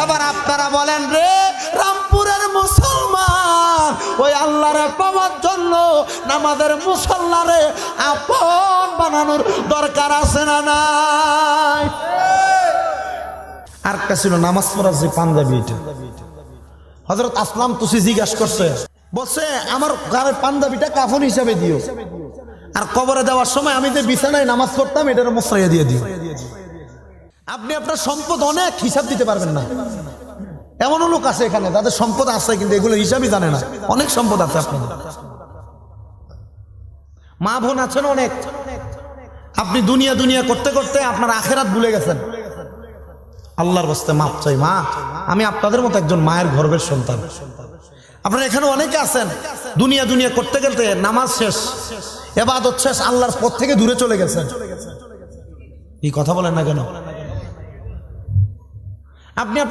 এবার আপনারা বলেন রে, রামপুরের মুসলমান ওই আল্লাহরে পাওয়ার জন্য নামাজের মুসল্লারে আপন বানানোর দরকার আছে না নাই? আর কা ছিল নামাজ পড়ার যে পাঞ্জাবি, এটা হযরত আসলাম তুসি জিজ্ঞাসা করছে, বলছে আমার গায়ের পাঞ্জাবিটা কাফন হিসাবে দিও, আর কবরে দেওয়ার সময় আমি যে বিছানায় নামাজ পড়তাম এটার মোছরাইয়া দিয়ে দিও। আপনি আপনার সম্পদ অনেক হিসাব দিতে পারবেন না। এমনও লোক আছে এখানে তাদের সম্পদ আছে কিন্তু এগুলো হিসাবই জানে না। অনেক সম্পদ আছে আপনাদের, মা বোন আছেন অনেক, আপনি দুনিয়া দুনিয়া করতে করতে আপনার আখেরাত ভুলে গেছেন। আল্লাহর রাস্তায় মাপ চাই মা, আমি আপনাদের মতো একজন মায়ের গর্ভের সন্তান। আপনারা এখানে অনেকে আছেন দুনিয়া দুনিয়া করতে করতে নামাজ শেষ, ইবাদত শেষ, আল্লাহর পথ থেকে দূরে চলে গেছেন। এই কথা বলেন না কেন? আপনি আপনার